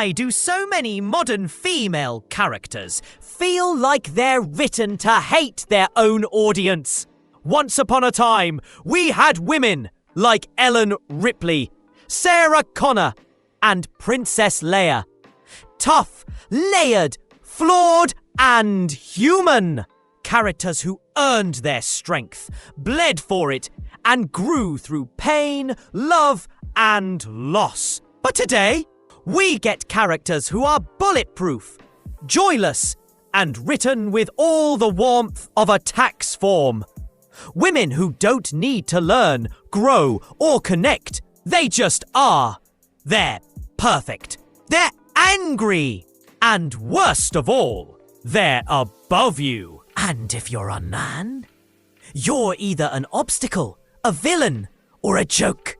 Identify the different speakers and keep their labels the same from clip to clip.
Speaker 1: Why do so many modern female characters feel like they're written to hate their own audience? Once upon a time, we had women like Ellen Ripley, Sarah Connor, and Princess Leia. Tough, layered, flawed, and human. Characters who earned their strength, bled for it, and grew through pain, love, and loss. But today, we get characters who are bulletproof, joyless, and written with all the warmth of a tax form. Women who don't need to learn, grow, or connect. They just are. They're perfect. They're angry. And worst of all, they're above you. And if you're a man, you're either an obstacle, a villain, or a joke.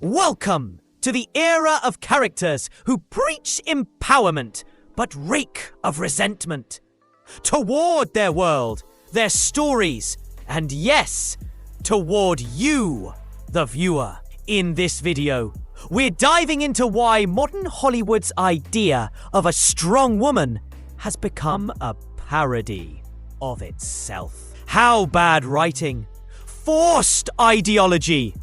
Speaker 1: Welcome to the era of characters who preach empowerment but reek of resentment toward their world, their stories, and yes, toward you, the viewer. In this video, we're diving into why modern Hollywood's idea of a strong woman has become a parody of itself. How bad writing, forced ideology,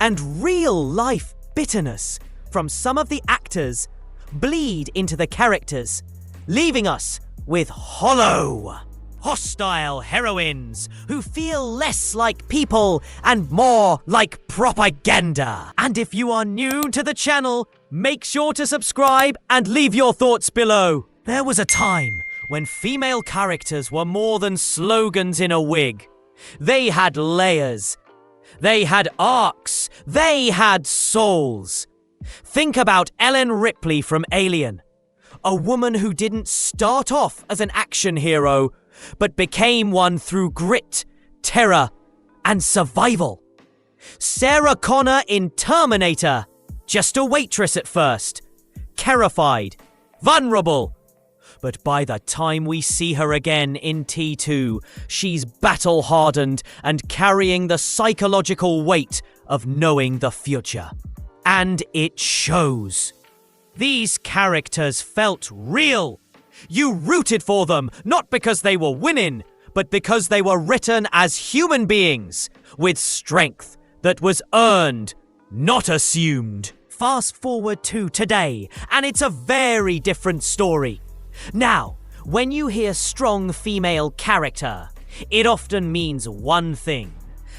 Speaker 1: and real-life bitterness from some of the actors bleed into the characters, leaving us with hollow, hostile heroines who feel less like people and more like propaganda. And if you are new to the channel, make sure to subscribe and leave your thoughts below. There was a time when female characters were more than slogans in a wig. They had layers. They had arcs. They had souls. Think about Ellen Ripley from Alien. A woman who didn't start off as an action hero, but became one through grit, terror, and survival. Sarah Connor in Terminator. Just a waitress at first. Terrified. Vulnerable. But by the time we see her again in T2, she's battle-hardened and carrying the psychological weight of knowing the future. And it shows. These characters felt real. You rooted for them, not because they were winning, but because they were written as human beings, with strength that was earned, not assumed. Fast forward to today, and it's a very different story. Now, when you hear strong female character, it often means one thing.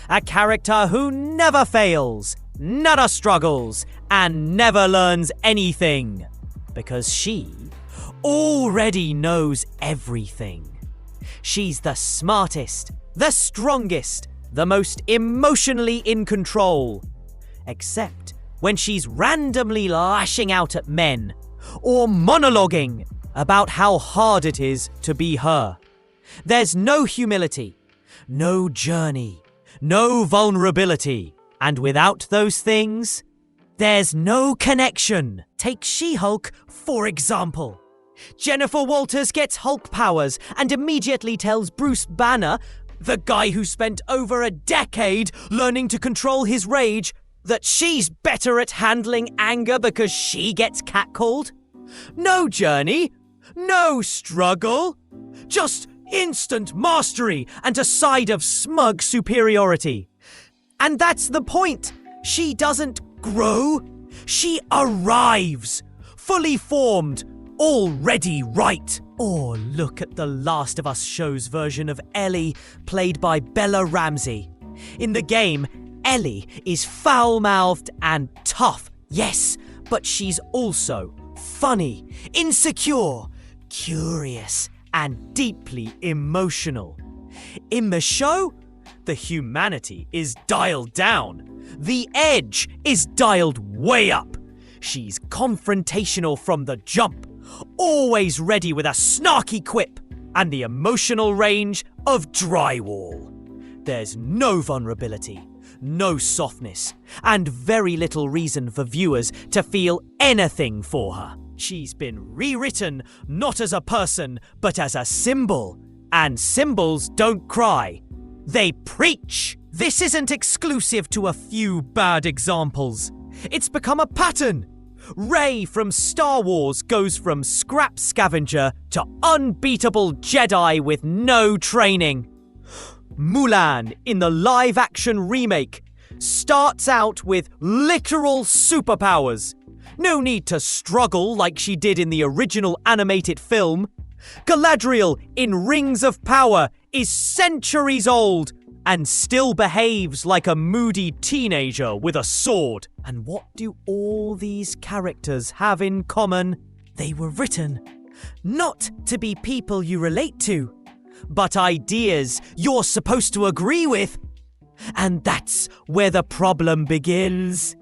Speaker 1: A character who never fails, never struggles, and never learns anything. Because she already knows everything. She's the smartest, the strongest, the most emotionally in control. Except when she's randomly lashing out at men, or monologuing about how hard it is to be her. There's no humility, no journey, no vulnerability. And without those things, there's no connection. Take She-Hulk, for example. Jennifer Walters gets Hulk powers and immediately tells Bruce Banner, the guy who spent over a decade learning to control his rage, that she's better at handling anger because she gets catcalled. No journey, no struggle, just instant mastery and a side of smug superiority. And that's the point. She doesn't grow. She arrives, fully formed, already right. Or look at the Last of Us show's version of Ellie, played by Bella Ramsey. In the game, Ellie is foul-mouthed and tough, yes, but she's also funny, insecure, curious, and deeply emotional. In the show, the humanity is dialed down. The edge is dialed way up. She's confrontational from the jump, always ready with a snarky quip, and the emotional range of drywall. There's no vulnerability, no softness, and very little reason for viewers to feel anything for her. She's been rewritten not as a person, but as a symbol. And symbols don't cry. They preach. This isn't exclusive to a few bad examples. It's become a pattern. Rey from Star Wars goes from scrap scavenger to unbeatable Jedi with no training. Mulan in the live-action remake starts out with literal superpowers. No need to struggle like she did in the original animated film. Galadriel in Rings of Power is centuries old and still behaves like a moody teenager with a sword. And what do all these characters have in common? They were written not to be people you relate to, but ideas you're supposed to agree with. And that's where the problem begins.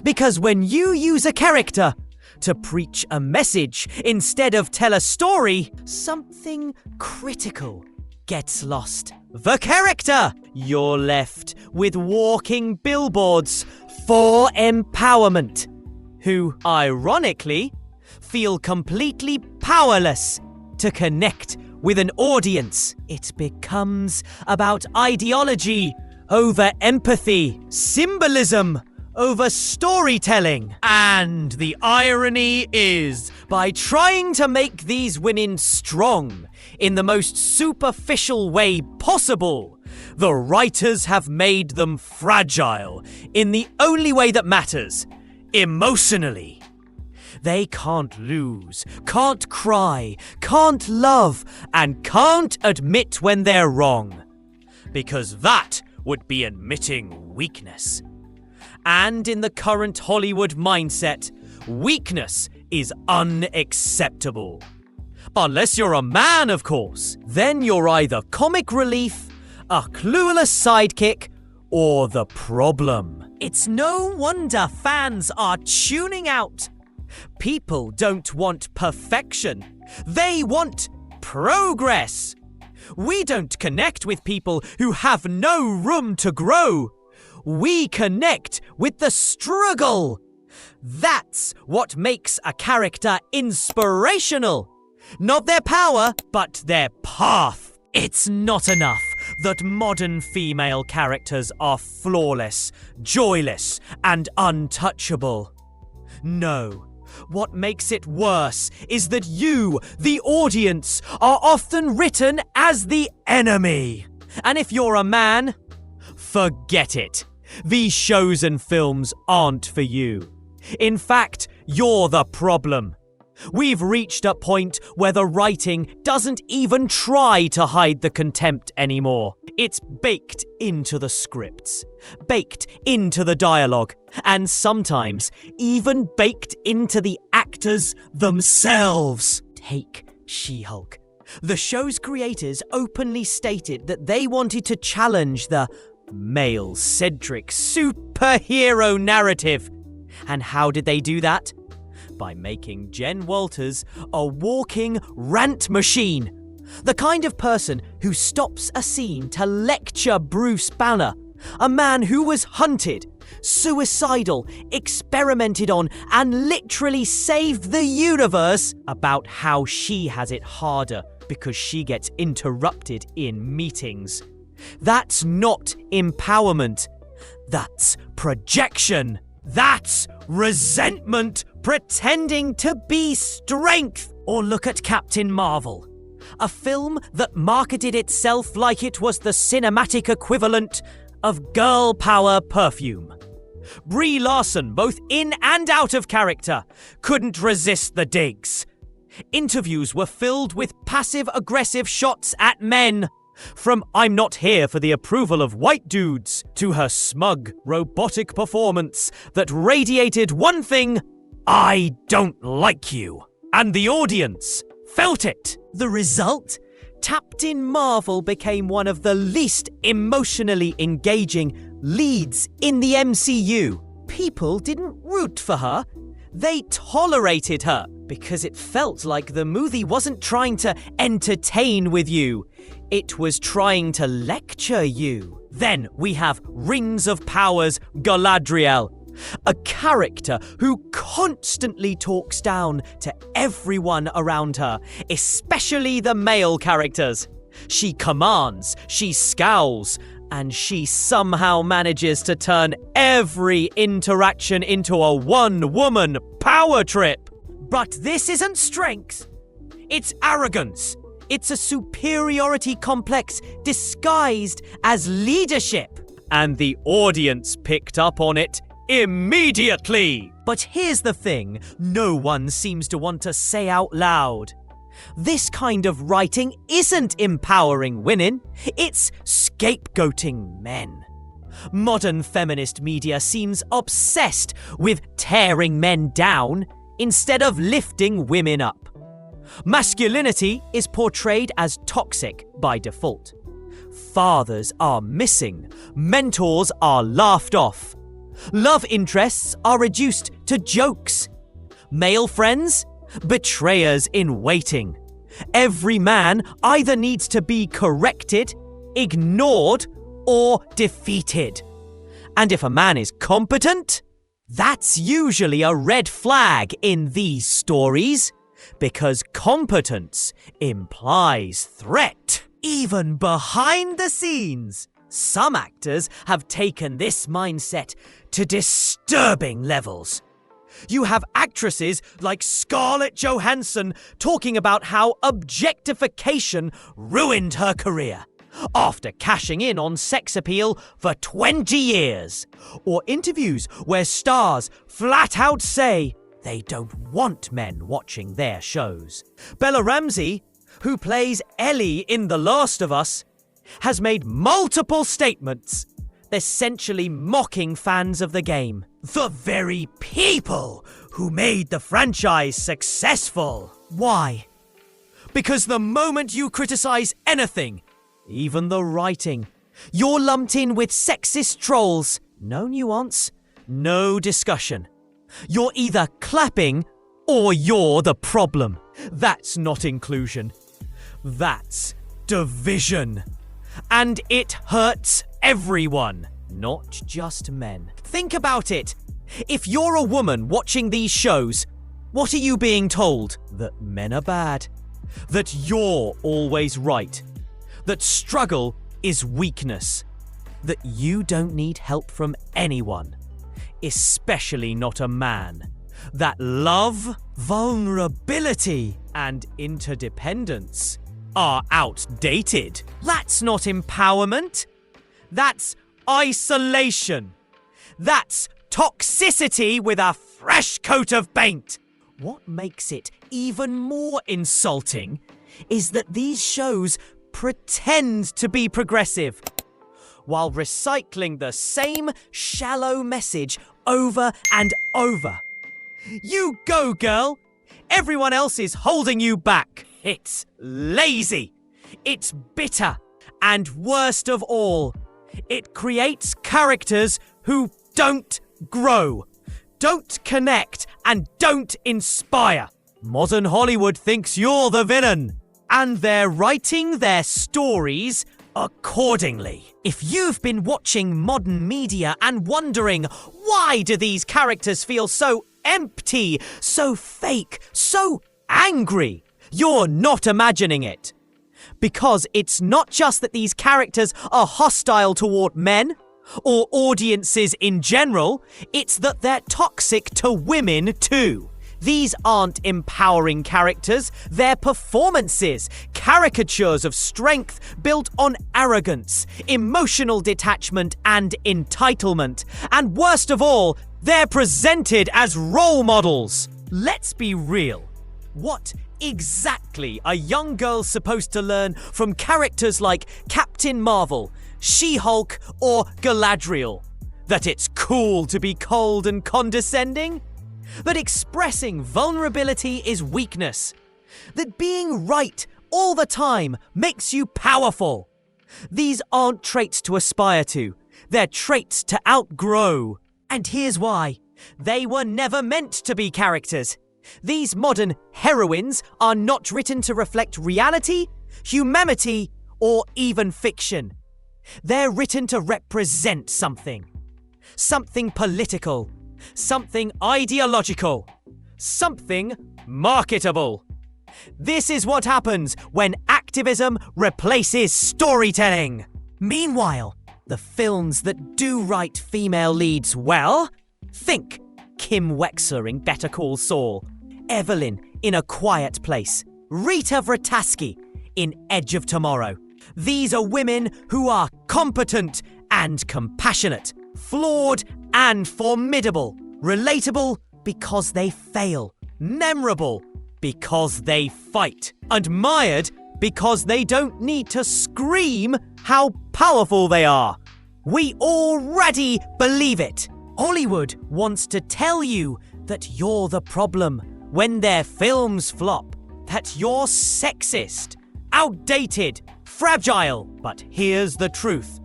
Speaker 1: Because when you use a character to preach a message instead of tell a story, something critical gets lost. The character! You're left with walking billboards for empowerment, who, ironically, feel completely powerless to connect with an audience. It becomes about ideology over empathy, symbolism over storytelling. And the irony is, by trying to make these women strong in the most superficial way possible, the writers have made them fragile in the only way that matters, emotionally. They can't lose, can't cry, can't love, and can't admit when they're wrong. Because that would be admitting weakness. And in the current Hollywood mindset, weakness is unacceptable. Unless you're a man, of course. Then you're either comic relief, a clueless sidekick, or the problem. It's no wonder fans are tuning out. People don't want perfection. They want progress. We don't connect with people who have no room to grow. We connect with the struggle. That's what makes a character inspirational. Not their power, but their path. It's not enough that modern female characters are flawless, joyless, and untouchable. No. What makes it worse is that you, the audience, are often written as the enemy. And if you're a man, forget it. These shows and films aren't for you. In fact, you're the problem. We've reached a point where the writing doesn't even try to hide the contempt anymore. It's baked into the scripts, baked into the dialogue, and sometimes even baked into the actors themselves. Take She-Hulk. The show's creators openly stated that they wanted to challenge the male-centric superhero narrative. And how did they do that? By making Jen Walters a walking rant machine. The kind of person who stops a scene to lecture Bruce Banner, a man who was hunted, suicidal, experimented on, and literally saved the universe, about how she has it harder because she gets interrupted in meetings. That's not empowerment. That's projection. That's resentment pretending to be strength. Or look at Captain Marvel, a film that marketed itself like it was the cinematic equivalent of girl power perfume. Brie Larson, both in and out of character, couldn't resist the digs. Interviews were filled with passive-aggressive shots at men. From "I'm not here for the approval of white dudes" to her smug, robotic performance that radiated one thing: I don't like you. And the audience felt it. The result? Captain Marvel became one of the least emotionally engaging leads in the MCU. People didn't root for her. They tolerated her because it felt like the movie wasn't trying to entertain with you. It was trying to lecture you. Then we have Rings of Power's Galadriel, a character who constantly talks down to everyone around her, especially the male characters. She commands, she scowls, And she somehow manages to turn every interaction into a one-woman power trip. But this isn't strength. It's arrogance. It's a superiority complex disguised as leadership. And the audience picked up on it immediately. But here's the thing no one seems to want to say out loud. This kind of writing isn't empowering women, it's scapegoating men. Modern feminist media seems obsessed with tearing men down instead of lifting women up. Masculinity is portrayed as toxic by default. Fathers are missing, mentors are laughed off. Love interests are reduced to jokes. Male friends? Betrayers in waiting. Every man either needs to be corrected, ignored, or defeated. And if a man is competent, that's usually a red flag in these stories, because competence implies threat. Even behind the scenes, some actors have taken this mindset to disturbing levels. You have actresses like Scarlett Johansson talking about how objectification ruined her career after cashing in on sex appeal for 20 years. Or interviews where stars flat out say they don't want men watching their shows. Bella Ramsey, who plays Ellie in The Last of Us, has made multiple statements essentially mocking fans of the game. The very people who made the franchise successful. Why? Because the moment you criticize anything, even the writing, you're lumped in with sexist trolls. No nuance, no discussion. You're either clapping or you're the problem. That's not inclusion. That's division. And it hurts everyone, not just men. Think about it. If you're a woman watching these shows, what are you being told? That men are bad. That you're always right. That struggle is weakness. That you don't need help from anyone, especially not a man. That love, vulnerability, and interdependence are outdated. That's not empowerment. That's isolation. That's toxicity with a fresh coat of paint. What makes it even more insulting is that these shows pretend to be progressive while recycling the same shallow message over and over. You go, girl. Everyone else is holding you back. It's lazy. It's bitter. And worst of all, it creates characters who don't grow, don't connect, and don't inspire. Modern Hollywood thinks you're the villain, and they're writing their stories accordingly. If you've been watching modern media and wondering why do these characters feel so empty, so fake, so angry, you're not imagining it. Because it's not just that these characters are hostile toward men or audiences in general, it's that they're toxic to women too. These aren't empowering characters, they're performances, caricatures of strength built on arrogance, emotional detachment, and entitlement. And worst of all, they're presented as role models. Let's be real. What exactly are young girls supposed to learn from characters like Captain Marvel, She-Hulk, or Galadriel? That it's cool to be cold and condescending? That expressing vulnerability is weakness? That being right all the time makes you powerful? These aren't traits to aspire to. They're traits to outgrow. And here's why. They were never meant to be characters. These modern heroines are not written to reflect reality, humanity, or even fiction. They're written to represent something. Something political. Something ideological. Something marketable. This is what happens when activism replaces storytelling. Meanwhile, The films that do write female leads well? Think Kim Wexler in Better Call Saul, Evelyn in A Quiet Place, Rita Vrataski in Edge of Tomorrow. These are women who are competent and compassionate, flawed and formidable, relatable because they fail, memorable because they fight, admired because they don't need to scream how powerful they are. We already believe it. Hollywood wants to tell you that you're the problem when their films flop, that you're sexist, outdated, fragile. But here's the truth.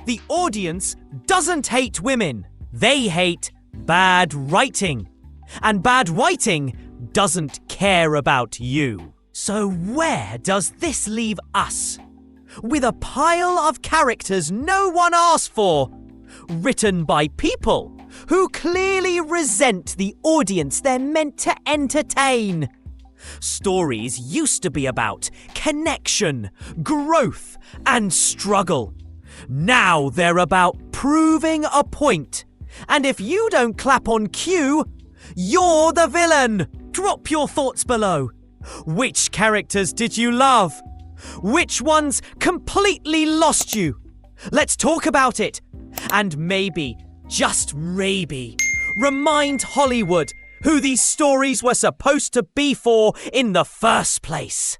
Speaker 1: The audience doesn't hate women. They hate bad writing. And bad writing doesn't care about you. So where does this leave us? With a pile of characters no one asked for, written by people who clearly resent the audience they're meant to entertain. Stories used to be about connection, growth, and struggle. Now they're about proving a point. And if you don't clap on cue, you're the villain. Drop your thoughts below. Which characters did you love? Which ones completely lost you? Let's talk about it. And maybe, just maybe, remind Hollywood who these stories were supposed to be for in the first place.